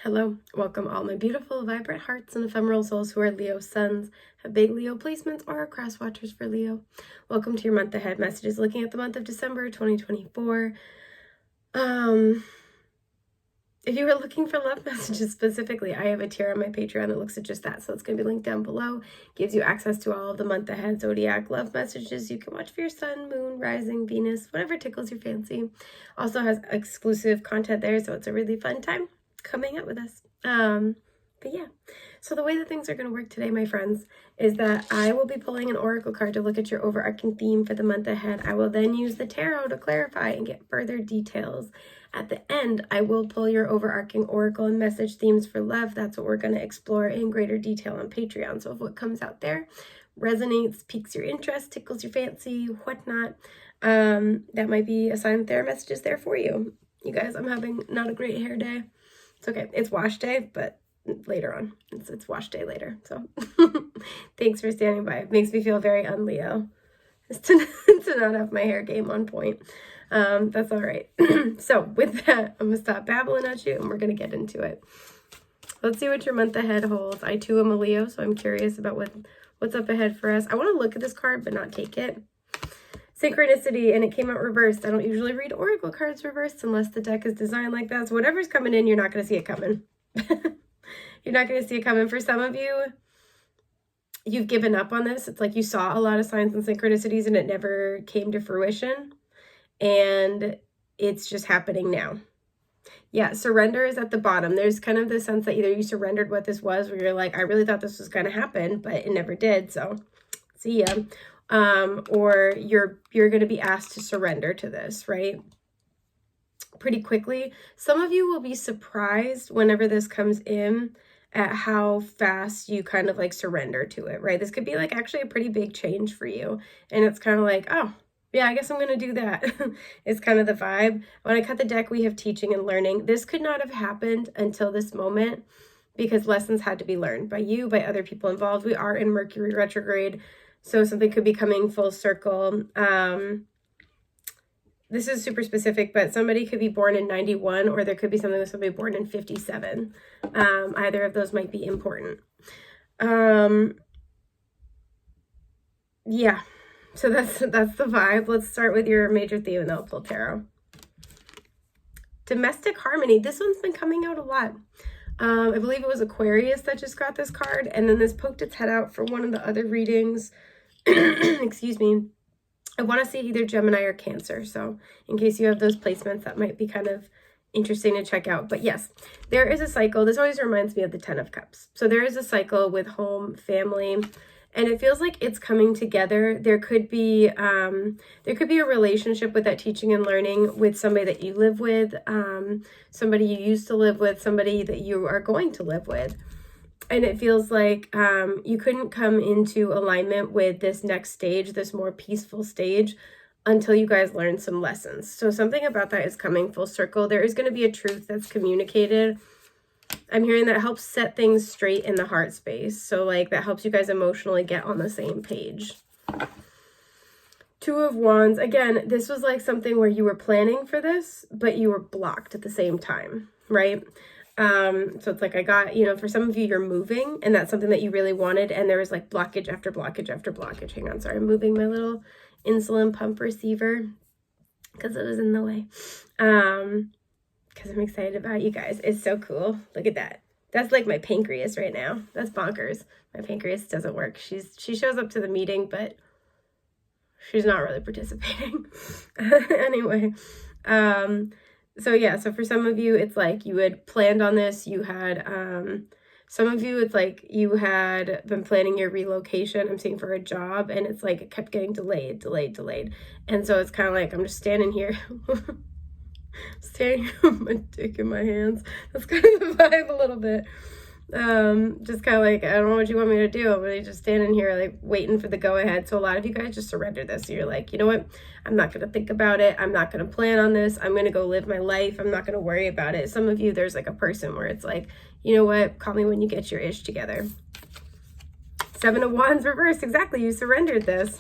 Hello, welcome all my beautiful, vibrant hearts and ephemeral souls who are Leo suns, have big Leo placements, or are cross watchers for Leo. Welcome to your month ahead messages looking at the month of December 2024. If you were looking for love messages specifically, I have a tier on my Patreon that looks at just that, so it's going to be linked down below. Gives you access to all of the month ahead zodiac love messages you can watch for your sun, moon, rising, Venus, whatever tickles your fancy. Also has exclusive content there, so it's a really fun time coming up with us. But yeah, so the way that things are going to work today, my friends, is that I will be pulling an oracle card to look at your overarching theme for the month ahead. I will then use the tarot to clarify and get further details. At the end, I will pull your overarching oracle and message themes for love. That's what we're going to explore in greater detail on Patreon. So if what comes out there resonates, piques your interest, tickles your fancy, whatnot, that might be a sign that there are messages there for you. You guys, I'm having not a great hair day. It's okay. It's wash day, but later on. It's wash day later. So thanks for standing by. It makes me feel very un-Leo to not have my hair game on point. That's all right. So with that, I'm going to stop babbling at you and we're going to get into it. Let's see what your month ahead holds. I too am a Leo, so I'm curious about what's up ahead for us. I want to look at this card, but not take it. Synchronicity, and it came out reversed. I don't usually read oracle cards reversed unless the deck is designed like that. So whatever's coming in, you're not going to see it coming. You're not going to see it coming. For some of you, you've given up on this. It's like you saw a lot of signs and synchronicities and it never came to fruition. And it's just happening now. Yeah, surrender is at the bottom. There's kind of the sense that either you surrendered what this was, where you're like, I really thought this was going to happen, but it never did. So see ya. Or you're going to be asked to surrender to this, right? Pretty quickly. Some of you will be surprised whenever this comes in at how fast you kind of like surrender to it, right? This could be like actually a pretty big change for you. And it's kind of like, oh, yeah, I guess I'm going to do that. It's kind of the vibe. When I cut the deck, we have teaching and learning. This could not have happened until this moment because lessons had to be learned by you, by other people involved. We are in Mercury retrograde. So something could be coming full circle. This is super specific, but somebody could be born in 91, or there could be something with somebody born in 57. Either of those might be important. Yeah, so that's the vibe. Let's start with your major theme and then I'll pull tarot. Domestic harmony. This one's been coming out a lot. I believe it was Aquarius that just got this card, and then this poked its head out for one of the other readings. Excuse me. I want to see either Gemini or Cancer, so in case you have those placements, that might be kind of interesting to check out. But yes, there is a cycle. This always reminds me of the 10 of Cups. So there is a cycle with home, family, and it feels like it's coming together. There could be a relationship with that teaching and learning with somebody that you live with, somebody you used to live with, somebody that you are going to live with. And it feels like you couldn't come into alignment with this next stage, this more peaceful stage, until you guys learn some lessons. So something about that is coming full circle. There is going to be a truth that's communicated. I'm hearing that helps set things straight in the heart space. So like that helps you guys emotionally get on the same page. Two of Wands. Again, this was like something where you were planning for this, but you were blocked at the same time, right? So it's like I got, for some of you, you're moving and that's something that you really wanted. And there was like blockage after blockage after blockage. Hang on. Sorry. I'm moving my little insulin pump receiver because it was in the way. Because I'm excited about you guys. It's so cool. Look at that. That's like my pancreas right now. That's bonkers. My pancreas doesn't work. She shows up to the meeting, but she's not really participating. Anyway, so yeah, so for some of you, it's like you had planned on this. You had, some of you, it's like you had been planning your relocation, I'm seeing for a job, and it's like it kept getting delayed. And so it's kind of like, I'm just standing here, standing with my dick in my hands. That's kind of the vibe a little bit. Just kind of like, I don't know what you want me to do. I'm really just standing here like waiting for the go ahead. So a lot of you guys just surrender this. So you're like, you know what? I'm not going to think about it. I'm not going to plan on this. I'm going to go live my life. I'm not going to worry about it. Some of you, there's like a person where it's like, you know what? Call me when you get your ish together. 7 of Wands reversed. Exactly. You surrendered this.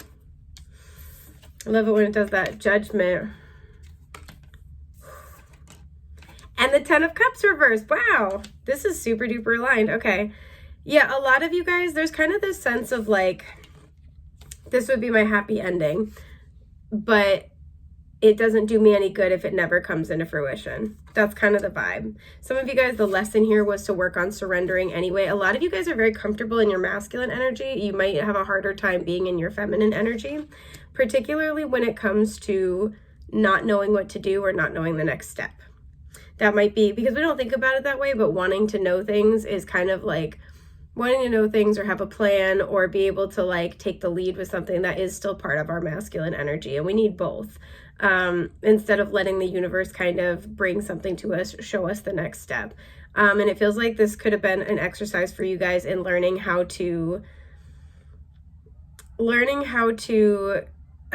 I love it when it does that. Judgment. And And the 10 of Cups reversed. Wow. This is super duper aligned. Okay. Yeah, a lot of you guys, there's kind of this sense of like, this would be my happy ending, but it doesn't do me any good if it never comes into fruition. That's kind of the vibe. Some of you guys, the lesson here was to work on surrendering anyway. A lot of you guys are very comfortable in your masculine energy. You might have a harder time being in your feminine energy, particularly when it comes to not knowing what to do or not knowing the next step. That might be because we don't think about it that way, but wanting to know things is kind of like wanting to know things or have a plan or be able to like take the lead with something that is still part of our masculine energy. And we need both. Instead of letting the universe kind of bring something to us, show us the next step. And it feels like this could have been an exercise for you guys in learning how to,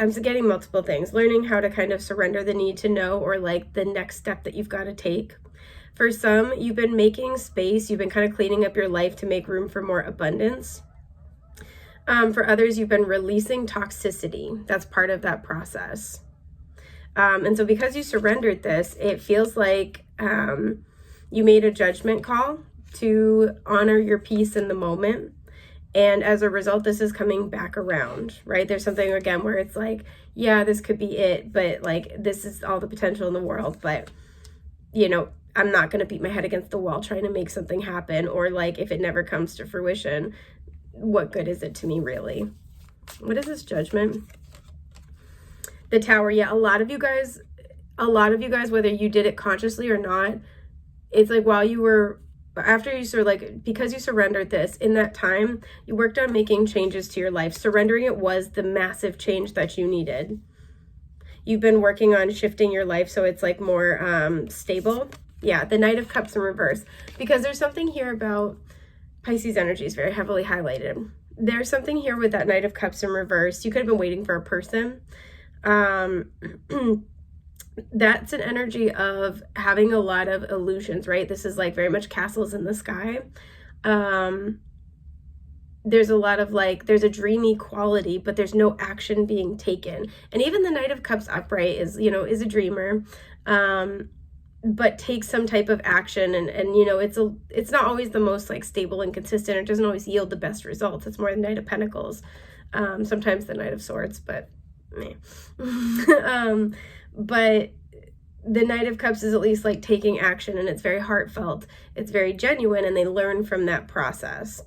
I'm getting multiple things, learning how to kind of surrender the need to know or like the next step that you've got to take. For some, you've been making space, you've been kind of cleaning up your life to make room for more abundance. For others, you've been releasing toxicity. That's part of that process. And so because you surrendered this, it feels like you made a judgment call to honor your peace in the moment. And as a result, this is coming back around, right? There's something, again, where it's like, yeah, this could be it, but like, this is all the potential in the world. But, you know, I'm not going to beat my head against the wall trying to make something happen. Or like, if it never comes to fruition, what good is it to me, really? What is this Judgment? The Tower. Yeah, a lot of you guys, whether you did it consciously or not, it's like while you were, after you sort of like, because you surrendered this, in that time, you worked on making changes to your life. Surrendering it was the massive change that you needed. You've been working on shifting your life so it's like more stable. Yeah, the Knight of Cups in reverse. Because there's something here about Pisces energy is very heavily highlighted. There's something here with that Knight of Cups in reverse. You could have been waiting for a person. That's an energy of having a lot of illusions, right? This is like very much castles in the sky. There's a lot of like, there's a dreamy quality, but there's no action being taken. And even the Knight of Cups upright is, you know, is a dreamer, but takes some type of action. And you know, it's not always the most like stable and consistent. It doesn't always yield the best results. It's more the Knight of Pentacles, sometimes the Knight of Swords, but meh. But the Knight of Cups is at least like taking action, and it's very heartfelt. It's very genuine, and they learn from that process.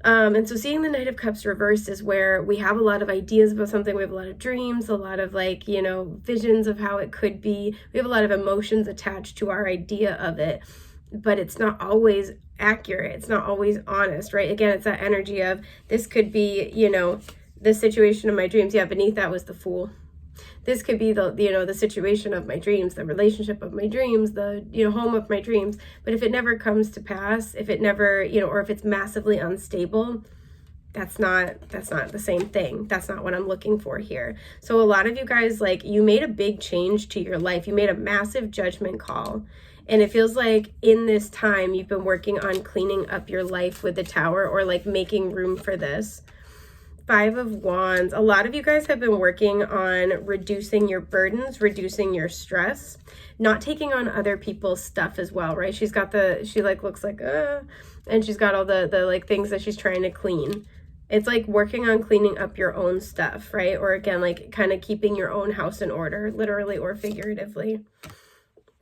And so seeing the Knight of Cups reversed is where we have a lot of ideas about something. We have a lot of dreams, a lot of like, you know, visions of how it could be. We have a lot of emotions attached to our idea of it, but it's not always accurate. It's not always honest, right? Again, it's that energy of this could be, you know, the situation of my dreams. Yeah, beneath that was the Fool. This could be the, you know, the situation of my dreams, the relationship of my dreams, the, you know, home of my dreams. But if it never comes to pass, if it never, you know, or if it's massively unstable, that's not the same thing. That's not what I'm looking for here. So a lot of you guys, like, you made a big change to your life. You made a massive judgment call. And it feels like in this time, you've been working on cleaning up your life with the Tower, or like making room for this. 5 of Wands. A lot of you guys have been working on reducing your burdens, reducing your stress, not taking on other people's stuff as well, right? She's got she like looks like, and she's got all the like things that she's trying to clean. It's like working on cleaning up your own stuff, right? Or again, like kind of keeping your own house in order, literally or figuratively.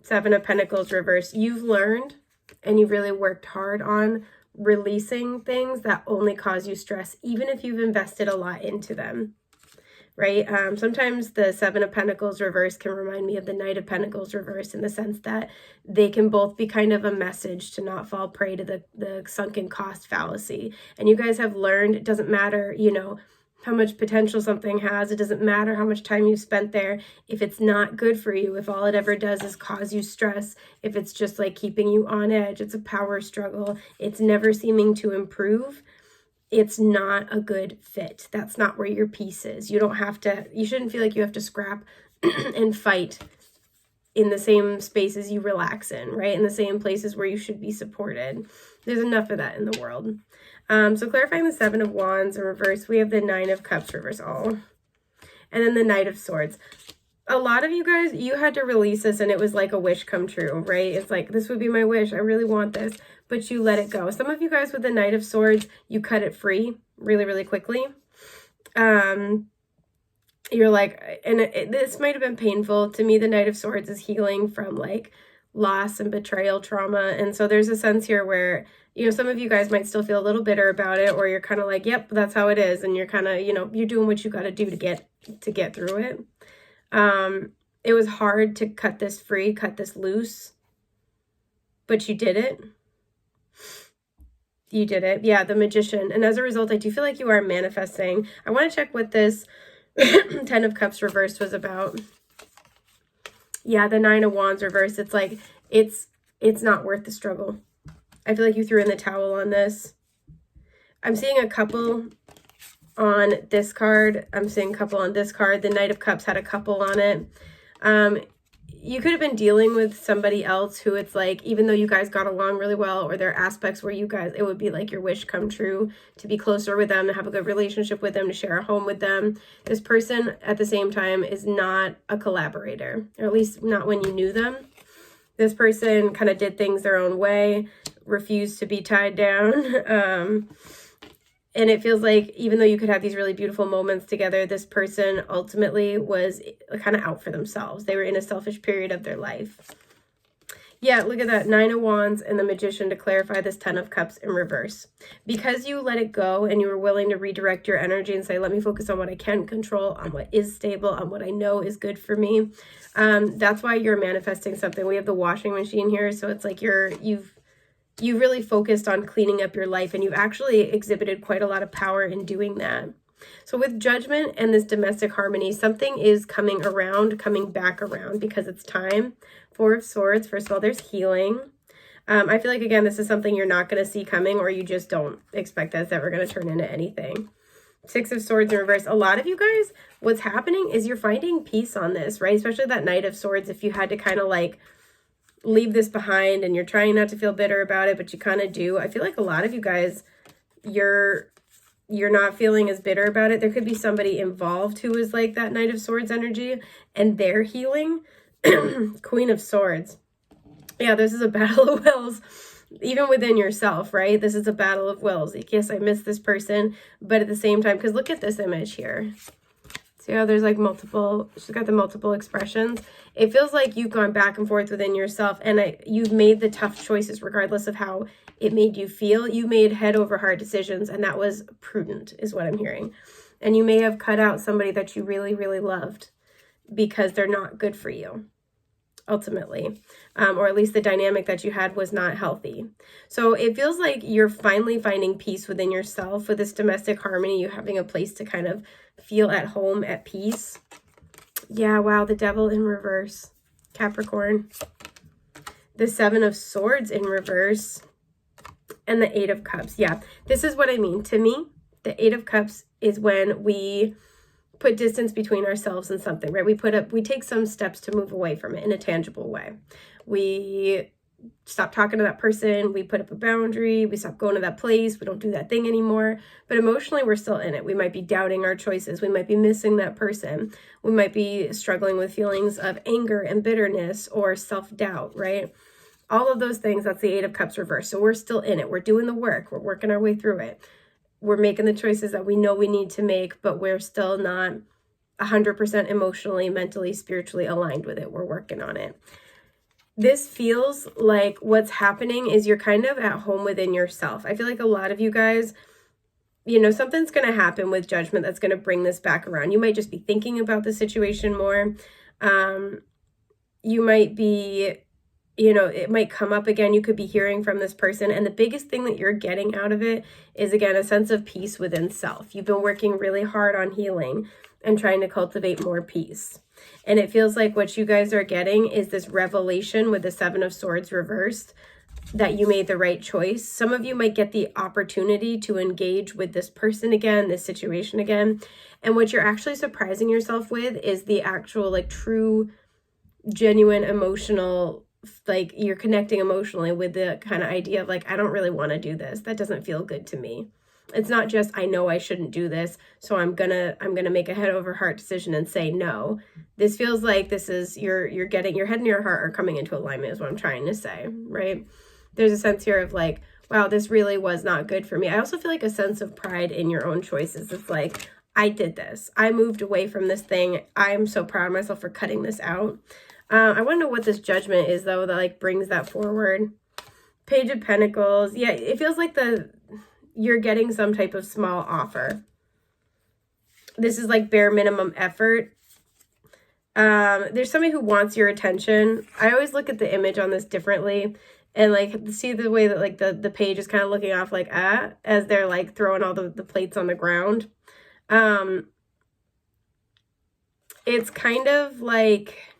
7 of Pentacles reversed. You've learned and you've really worked hard on releasing things that only cause you stress, even if you've invested a lot into them, right? Sometimes the 7 of Pentacles reverse can remind me of the Knight of Pentacles reverse, in the sense that they can both be kind of a message to not fall prey to the sunken cost fallacy. And you guys have learned it doesn't matter, you know, how much potential something has. It doesn't matter how much time you've spent there. If it's not good for you, if all it ever does is cause you stress, if it's just like keeping you on edge, it's a power struggle, it's never seeming to improve, it's not a good fit. That's not where your peace is. You shouldn't feel like you have to scrap and fight in the same spaces you relax in, right? In the same places where you should be supported. There's enough of that in the world. So clarifying the 7 of Wands in reverse, we have the 9 of Cups reverse. And then the Knight of Swords. a lot of you guys, you had to release this and it was like a wish come true, right? It's like, this would be my wish. I really want this, but you let it go. Some of you guys with the Knight of Swords, you cut it free really, really quickly. You're like, and this might have been painful. To me, the Knight of Swords is healing from like loss and betrayal trauma. And so there's a sense here where, you know, some of you guys might still feel a little bitter about it, or you're kind of like, yep, that's how it is. And you're kind of, you know, you're doing what you got to do to get through it. It was hard to cut this free, cut this loose, but you did it. You did it. Yeah, the Magician. And as a result, I do feel like you are manifesting. I want to check what this Ten of Cups reversed was about. Yeah, the Nine of Wands reversed. It's like, it's not worth the struggle. I feel like you threw in the towel on this. I'm seeing a couple on this card. I'm seeing a couple on this card. The Knight of Cups had a couple on it. You could have been dealing with somebody else who it's like, even though you guys got along really well, or there are aspects where you guys, it would be like your wish come true to be closer with them, to have a good relationship with them, to share a home with them. This person at the same time is not a collaborator, or at least not when you knew them. This person kind of did things their own way, refused to be tied down. And it feels like even though you could have these really beautiful moments together, this person ultimately was kind of out for themselves. They were in a selfish period of their life. Yeah, look at that. Nine of Wands and the Magician to clarify this Ten of Cups in reverse. Because you let it go and you were willing to redirect your energy and say, let me focus on what I can control, on what is stable, on what I know is good for me. That's why you're manifesting something. We have the washing machine here. So it's like you've really focused on cleaning up your life, and you've actually exhibited quite a lot of power in doing that. So with Judgment and this domestic harmony, something is coming back around because it's time. Four of Swords, first of all, there's healing. I feel like, again, this is something you're not going to see coming, or you just don't expect that's ever going to turn into anything. Six of Swords in reverse. A lot of you guys, what's happening is you're finding peace on this, right? Especially that Knight of Swords, if you had to kind of like leave this behind and you're trying not to feel bitter about it, but you kind of do. I feel like a lot of you guys, you're not feeling as bitter about it. There could be somebody involved who is like that Knight of Swords energy and they're healing. Queen of Swords. Yeah, this is a battle of wills, even within yourself, right? This is a battle of wills. Yes, I miss this person, but at the same time, because look at this image here. See how there's like multiple, she's got the multiple expressions. It feels like you've gone back and forth within yourself, and you've made the tough choices regardless of how it made you feel. You made head over heart decisions, and that was prudent is what I'm hearing. And you may have cut out somebody that you really, really loved because they're not good for you, ultimately. Or at least the dynamic that you had was not healthy. So it feels like you're finally finding peace within yourself with this domestic harmony, you having a place to kind of feel at home, at peace. Yeah, wow, the Devil in reverse. Capricorn. The Seven of Swords in reverse. And the Eight of Cups. Yeah, this is what I mean. To me, the Eight of Cups is when we put distance between ourselves and something, right? We take some steps to move away from it in a tangible way. We stop talking to that person. We put up a boundary. We stop going to that place. We don't do that thing anymore. But emotionally, we're still in it. We might be doubting our choices. We might be missing that person. We might be struggling with feelings of anger and bitterness or self-doubt, right? All of those things, that's the Eight of Cups reverse. So we're still in it. We're doing the work. We're working our way through it. We're making the choices that we know we need to make, but we're still not 100% emotionally, mentally, spiritually aligned with it. We're working on it. This feels like what's happening is you're kind of at home within yourself. I feel like a lot of you guys, you know, something's going to happen with Judgment that's going to bring this back around. You might just be thinking about the situation more. You might be, you know, it might come up again. You could be hearing from this person. And the biggest thing that you're getting out of it is, again, a sense of peace within self. You've been working really hard on healing and trying to cultivate more peace. And it feels like what you guys are getting is this revelation with the Seven of Swords reversed, that you made the right choice. Some of you might get the opportunity to engage with this person again, this situation again. And what you're actually surprising yourself with is the actual, like, true, genuine emotional, like, you're connecting emotionally with the kind of idea of like, I don't really want to do this. That doesn't feel good to me. It's not just, I know I shouldn't do this, so I'm gonna make a head over heart decision and say no. This feels like this is, you're getting, your head and your heart are coming into alignment is what I'm trying to say, right? There's a sense here of like, wow, this really was not good for me. I also feel like a sense of pride in your own choices. It's like, I did this. I moved away from this thing. I'm so proud of myself for cutting this out. I want to know what this judgment is, though, that like brings that forward. Page of Pentacles. Yeah, it feels like you're getting some type of small offer. This is like bare minimum effort. There's somebody who wants your attention. I always look at the image on this differently. And like, see the way that like the page is kind of looking off like, as they're like throwing all the plates on the ground. It's kind of like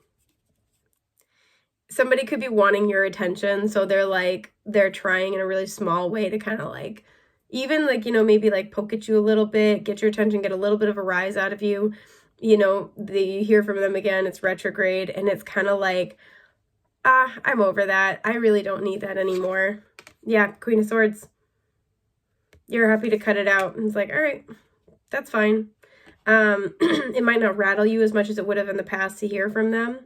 somebody could be wanting your attention. So they're trying in a really small way to kind of like, even like, you know, maybe like poke at you a little bit, get your attention, get a little bit of a rise out of you. You know, you hear from them again, it's retrograde, and it's kind of like, I'm over that. I really don't need that anymore. Yeah, Queen of Swords. You're happy to cut it out. And it's like, all right, that's fine. It might not rattle you as much as it would have in the past to hear from them.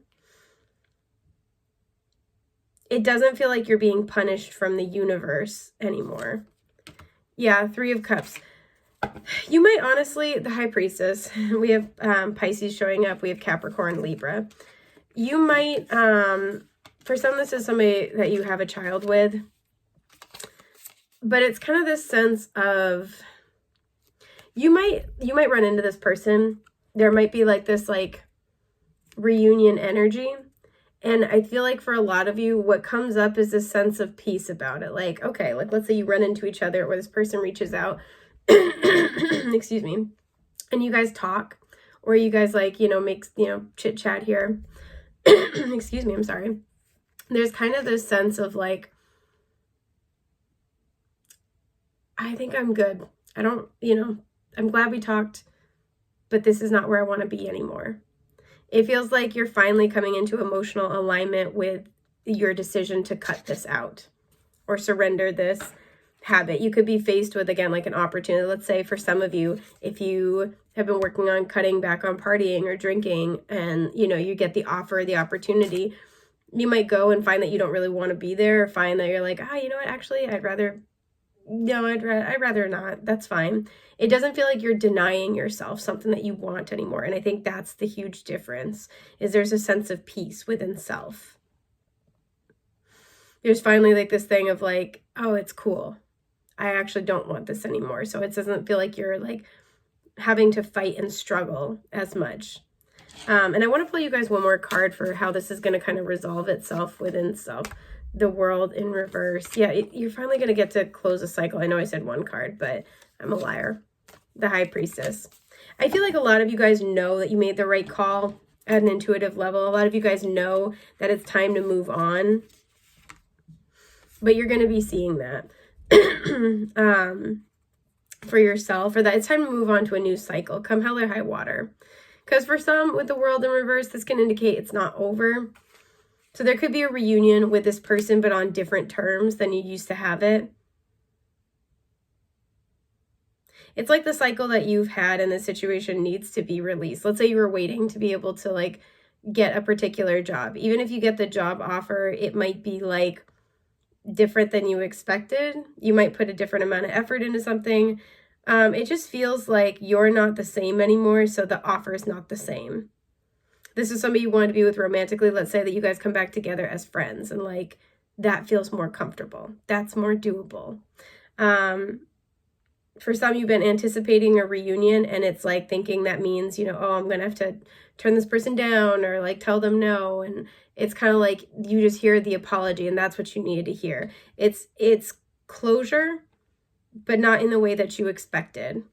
It doesn't feel like you're being punished from the universe anymore. Yeah, Three of Cups. You might honestly, the High Priestess, we have Pisces showing up, we have Capricorn, Libra. You might, for some, this is somebody that you have a child with, but it's kind of this sense of, you might run into this person. There might be like this like reunion energy. And I feel like for a lot of you, what comes up is this sense of peace about it. Like, okay, like let's say you run into each other, or this person reaches out, excuse me, and you guys talk, or you guys like, you know, make, you know, chit chat here. Excuse me, I'm sorry. There's kind of this sense of like, I think I'm good. I don't, you know, I'm glad we talked, but this is not where I want to be anymore. It feels like you're finally coming into emotional alignment with your decision to cut this out or surrender this habit. You could be faced with, again, like an opportunity. Let's say for some of you, if you have been working on cutting back on partying or drinking, and, you know, you get the offer, the opportunity, you might go and find that you don't really want to be there, or find that you're like, you know what, actually, I'd rather not. That's fine. It doesn't feel like you're denying yourself something that you want anymore. And I think that's the huge difference, is there's a sense of peace within self. There's finally like this thing of like, oh, it's cool. I actually don't want this anymore. So it doesn't feel like you're like having to fight and struggle as much. And I want to pull you guys one more card for how this is going to kind of resolve itself within self. The World in reverse. Yeah, you're finally going to get to close a cycle. I know I said one card, but I'm a liar. The High Priestess. I feel like a lot of you guys know that you made the right call at an intuitive level. A lot of you guys know that it's time to move on. But you're going to be seeing that for yourself, or that it's time to move on to a new cycle, come hell or high water. Because for some, with the World in reverse, this can indicate it's not over. So there could be a reunion with this person, but on different terms than you used to have it. It's like the cycle that you've had in this situation needs to be released. Let's say you were waiting to be able to like get a particular job. Even if you get the job offer, it might be like different than you expected. You might put a different amount of effort into something. It just feels like you're not the same anymore, so the offer is not the same. This is somebody you want to be with romantically. Let's say that you guys come back together as friends, and like that feels more comfortable. That's more doable. For some, you've been anticipating a reunion, and it's like thinking that means, you know, oh, I'm going to have to turn this person down or like tell them no. And it's kind of like you just hear the apology, and that's what you needed to hear. It's closure, but not in the way that you expected.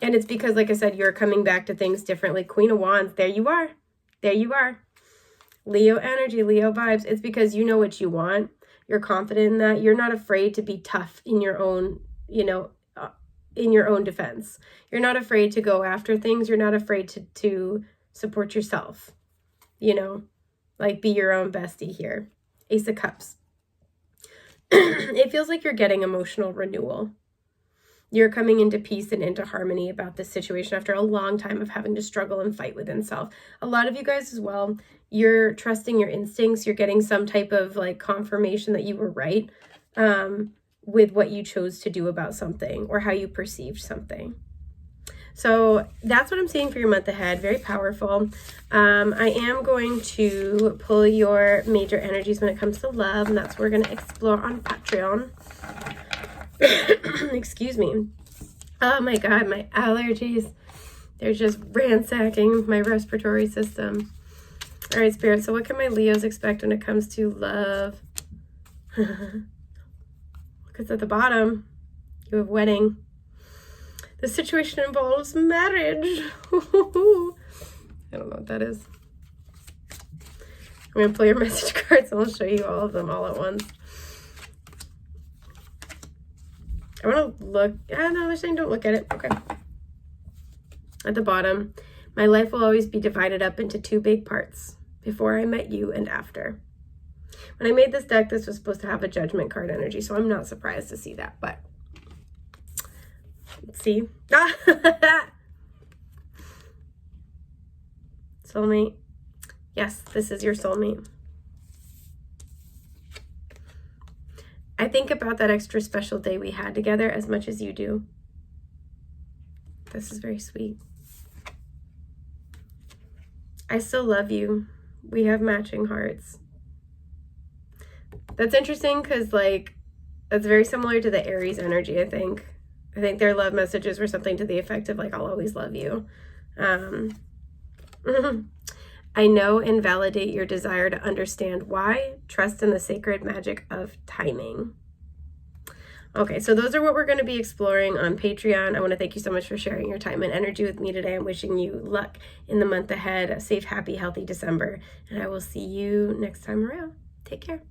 And it's because, like I said, you're coming back to things differently. Queen of Wands, there you are. There you are. Leo energy, Leo vibes. It's because you know what you want. You're confident in that. You're not afraid to be tough in your own, you know, in your own defense. You're not afraid to go after things. You're not afraid to support yourself. You know, like be your own bestie here. Ace of Cups. It feels like you're getting emotional renewal. You're coming into peace and into harmony about this situation after a long time of having to struggle and fight within self. A lot of you guys as well, you're trusting your instincts. You're getting some type of like confirmation that you were right with what you chose to do about something or how you perceived something. So that's what I'm seeing for your month ahead. Very powerful. I am going to pull your major energies when it comes to love, and that's what we're going to explore on Patreon. Excuse me. Oh my God, my allergies. They're just ransacking my respiratory system. All right, Spirit, so what can my Leos expect when it comes to love? Because at the bottom, you have wedding. The situation involves marriage. I don't know what that is. I'm going to pull your message cards and I'll show you all of them all at once. I want to look. No, they're saying don't look at it. Okay. At the bottom, my life will always be divided up into two big parts. Before I met you and after. When I made this deck, this was supposed to have a judgment card energy, so I'm not surprised to see that, but let's see. Soulmate. Yes, this is your soulmate. I think about that extra special day we had together as much as you do. This is very sweet. I still love you. We have matching hearts. That's interesting because, like, that's very similar to the Aries energy, I think. I think their love messages were something to the effect of, like, I'll always love you. I know and validate your desire to understand why. Trust in the sacred magic of timing. Okay, so those are what we're going to be exploring on Patreon. I want to thank you so much for sharing your time and energy with me today. I'm wishing you luck in the month ahead, a safe, happy, healthy December, and I will see you next time around. Take care.